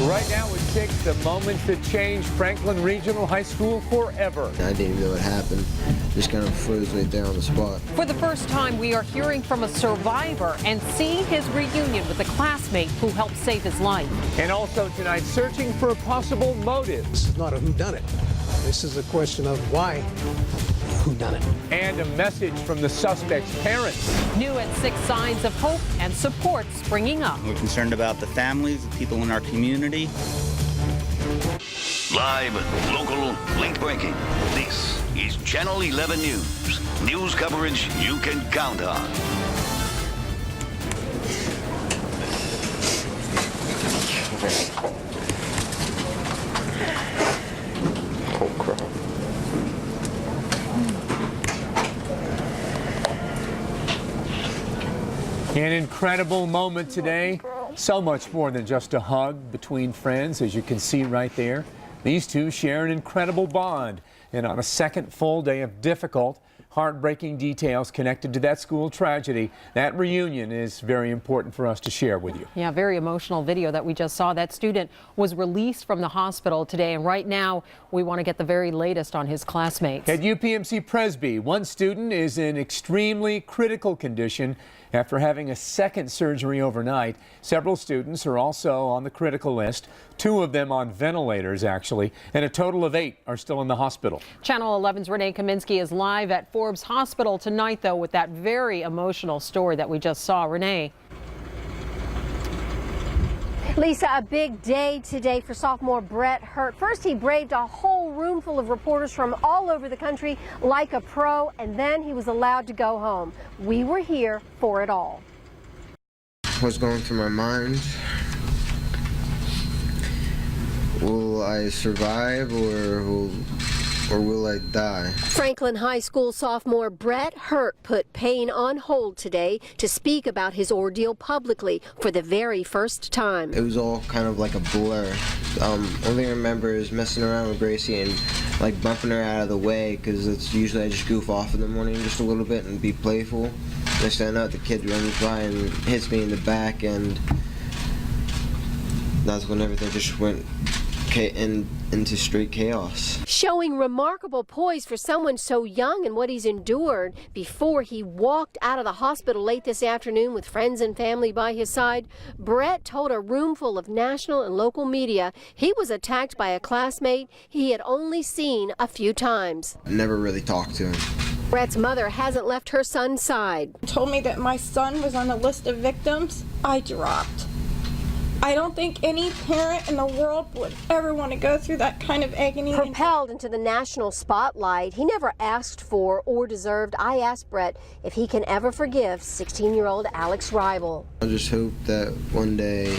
Right now at 6, the moments that changed Franklin Regional High School forever. I didn't even know what happened. Just kind of froze right there on the spot. For the first time, we are hearing from a survivor and seeing his reunion with a classmate who helped save his life. And also tonight, searching for possible motives. This is not a whodunit. This is a question of why whodunit. And a message from the suspect's parents. New at 6, signs of hope and support springing up. We're concerned about the families, the people in our community. Live, local, link breaking. This is Channel 11 News. News coverage you can count on. Oh, crap. An incredible moment today. So much more than just a hug between friends, as you can see right there. These two share an incredible bond. And on a second full day of difficult, heartbreaking details connected to that school tragedy, that reunion is very important for us to share with you. Yeah, very emotional video that we just saw. That student was released from the hospital today, and right now we want to get the very latest on his classmates. At UPMC Presby, one student is in extremely critical condition after having a second surgery overnight. Several students are also on the critical list, 2 of them on ventilators actually, and a total of 8 are still in the hospital. Channel 11's Renee Kaminsky is live at Forbes Hospital tonight, though, with that very emotional story that we just saw. Renee. Lisa, a big day today for sophomore Brett Hurt. First, he braved a whole room full of reporters from all over the country like a pro, and then he was allowed to go home. We were here for it all. What's going through my mind? Will I survive or will I die? Franklin High School sophomore Brett Hurt put pain on hold today to speak about his ordeal publicly for the very first time. It was all kind of like a blur. Only thing I remember is messing around with Gracie and like bumping her out of the way, because it's usually I just goof off in the morning just a little bit and be playful. And I stand up, the kid runs by and hits me in the back, and that's when everything just went into straight chaos. Showing remarkable poise for someone so young and what he's endured before he walked out of the hospital late this afternoon with friends and family by his side, Brett told a room full of national and local media he was attacked by a classmate he had only seen a few times. I never really talked to him. Brett's mother hasn't left her son's side. Told me that my son was on the list of victims. I dropped. I don't think any parent in the world would ever want to go through that kind of agony. Propelled into the national spotlight he never asked for or deserved, I asked Brett if he can ever forgive 16-year-old Alex Rival. I just hope that one day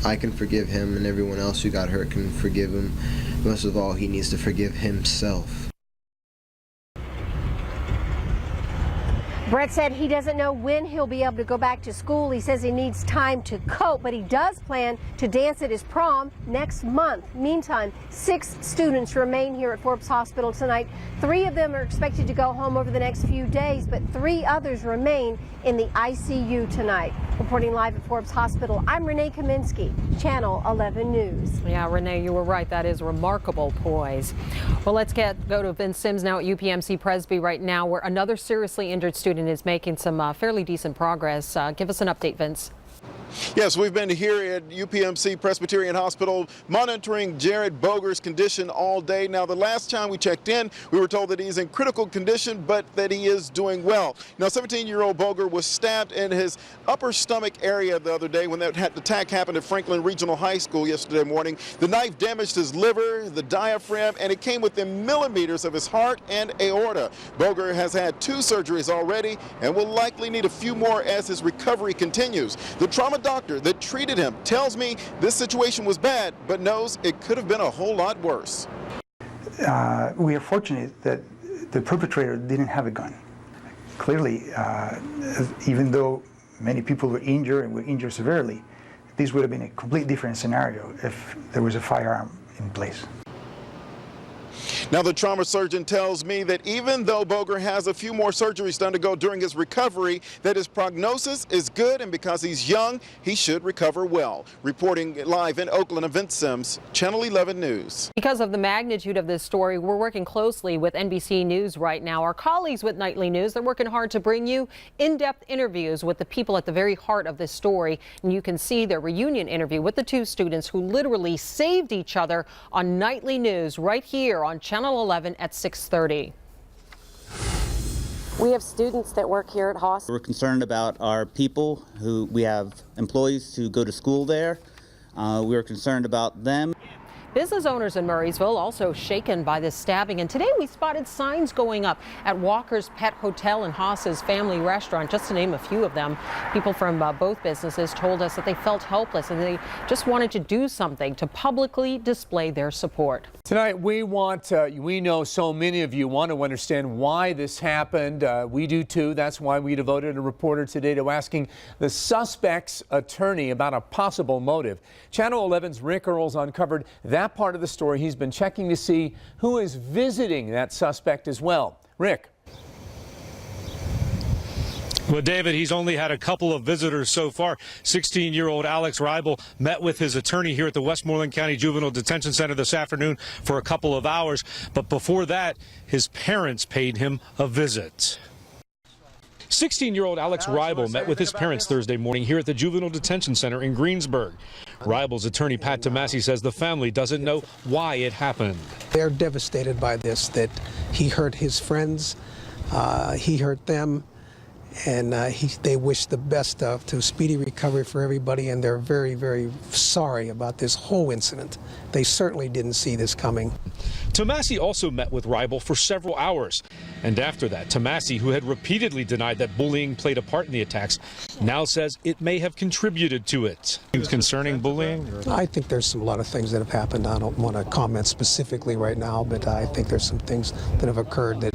I can forgive him, and everyone else who got hurt can forgive him. Most of all, he needs to forgive himself. Brett said he doesn't know when he'll be able to go back to school. He says he needs time to cope, but he does plan to dance at his prom next month. Meantime, 6 students remain here at Forbes Hospital tonight. 3 of them are expected to go home over the next few days, but 3 others remain in the ICU tonight. Reporting live at Forbes Hospital, I'm Renee Kaminsky, Channel 11 News. Yeah, Renee, you were right. That is remarkable poise. Well, let's go to Vince Sims now at UPMC Presby right now, where another seriously injured student is making some fairly decent progress. Give us an update, Vince. Yes, we've been here at UPMC Presbyterian Hospital monitoring Jared Boger's condition all day. Now, the last time we checked in, we were told that he's in critical condition, but that he is doing well. Now, 17-year-old Boger was stabbed in his upper stomach area the other day when that attack happened at Franklin Regional High School yesterday morning. The knife damaged his liver, the diaphragm, and it came within millimeters of his heart and aorta. Boger has had 2 surgeries already and will likely need a few more as his recovery continues. The trauma doctor that treated him tells me this situation was bad, but knows it could have been a whole lot worse. We are fortunate that the perpetrator didn't have a gun. Clearly, even though many people were injured and were injured severely, this would have been a completely different scenario if there was a firearm in place. Now, the trauma surgeon tells me that even though Boger has a few more surgeries to undergo during his recovery, that his prognosis is good, and because he's young, he should recover well. Reporting live in Oakland, Vince Sims, Channel 11 News. Because of the magnitude of this story, we're working closely with NBC News right now. Our colleagues with Nightly News, they're working hard to bring you in-depth interviews with the people at the very heart of this story. And you can see their reunion interview with the two students who literally saved each other on Nightly News right here on Channel 11 at 6:30. We have students that work here at Haas. We're concerned about our people we have employees who go to school there. We're concerned about them. Business owners in Murraysville also shaken by this stabbing, and today we spotted signs going up at Walker's Pet Hotel and Haas's Family Restaurant, just to name a few of them. People from both businesses told us that they felt helpless and they just wanted to do something to publicly display their support. Tonight we know so many of you want to understand why this happened. We do too. That's why we devoted a reporter today to asking the suspect's attorney about a possible motive. Channel 11's Rick Earls uncovered that part of the story. He's been checking to see who is visiting that suspect as well. Rick. Well, David, he's only had a couple of visitors so far. 16-year-old Alex Reibel met with his attorney here at the Westmoreland County Juvenile Detention Center this afternoon for a couple of hours. But before that, his parents paid him a visit. 16-year-old Alex Reibel met with his parents Thursday morning here at the Juvenile Detention Center in Greensburg. Reibel's attorney, Pat Tomasi, says the family doesn't know why it happened. They're devastated by this, that he hurt his friends, he hurt them, and they wish the best to speedy recovery for everybody, and they're very, very sorry about this whole incident. They certainly didn't see this coming. Tomasi also met with Reibel for several hours. And after that, Tomasi, who had repeatedly denied that bullying played a part in the attacks, now says it may have contributed to it. Concerning bullying? I think there's a lot of things that have happened. I don't want to comment specifically right now, but I think there's some things that have occurred that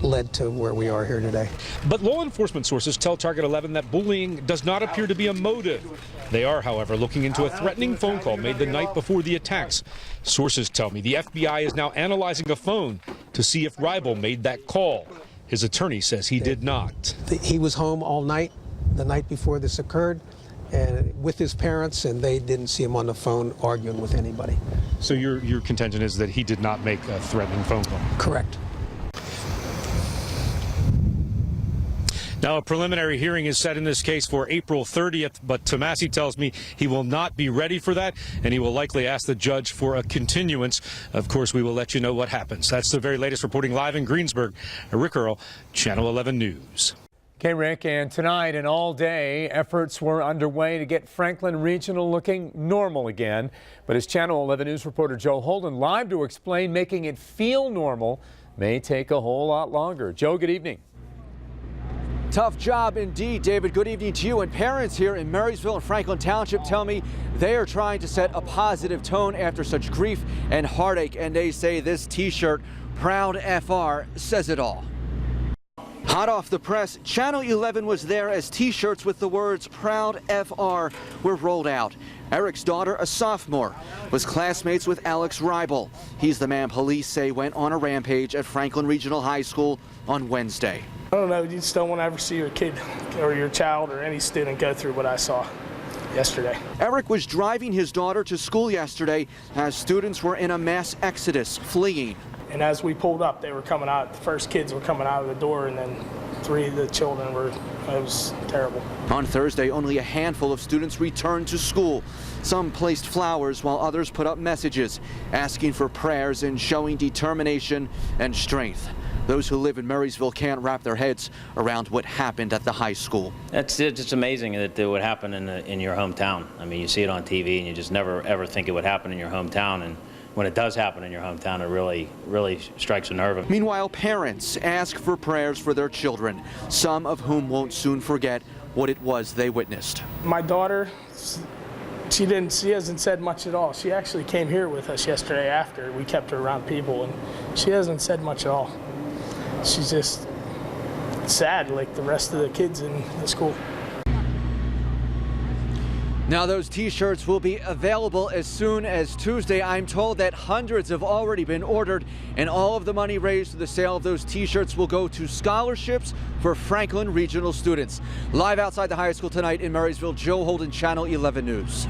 led to where we are here today. But law enforcement sources tell Target 11 that bullying does not appear to be a motive. They are, however, looking into a threatening phone call made the night before the attacks. Sources tell me the FBI is now analyzing a phone to see if Reibel made that call. His attorney says he did not. He was home all night, the night before this occurred, and with his parents, and they didn't see him on the phone arguing with anybody. So your contention is that he did not make a threatening phone call? Correct. Now, a preliminary hearing is set in this case for April 30th, but Tomasi tells me he will not be ready for that, and he will likely ask the judge for a continuance. Of course, we will let you know what happens. That's the very latest reporting live in Greensburg. Rick Earl, Channel 11 News. Okay, Rick, and tonight and all day, efforts were underway to get Franklin Regional looking normal again. But as Channel 11 News reporter Joe Holden live to explain, making it feel normal may take a whole lot longer. Joe, good evening. Tough job indeed, David. Good evening to you. And parents here in Murraysville and Franklin Township tell me they are trying to set a positive tone after such grief and heartache. And they say this T-shirt, Proud FR, says it all. Hot off the press, Channel 11 was there as T-shirts with the words Proud FR were rolled out. Eric's daughter, a sophomore, was classmates with Alex Reibel. He's the man police say went on a rampage at Franklin Regional High School on Wednesday. I don't know, you just don't want to ever see your kid or your child or any student go through what I saw yesterday. Eric was driving his daughter to school yesterday as students were in a mass exodus, fleeing. And as we pulled up, they were coming out, the first kids were coming out of the door, and then 3 of the children were, it was terrible. On Thursday, only a handful of students returned to school. Some placed flowers while others put up messages, asking for prayers and showing determination and strength. Those who live in Murraysville can't wrap their heads around what happened at the high school. It's just amazing that it would happen in your hometown. I mean, you see it on TV and you just never ever think it would happen in your hometown. And when it does happen in your hometown, it really strikes a nerve. Meanwhile, parents ask for prayers for their children, some of whom won't soon forget what it was they witnessed. My daughter, she hasn't said much at all. She actually came here with us yesterday after. We kept her around people, and she hasn't said much at all. She's just sad like the rest of the kids in the school. Now those t-shirts will be available as soon as Tuesday. I'm told that hundreds have already been ordered, and all of the money raised through the sale of those t-shirts will go to scholarships for Franklin Regional students. Live outside the high school tonight in Marysville, Joe Holden, Channel 11 News.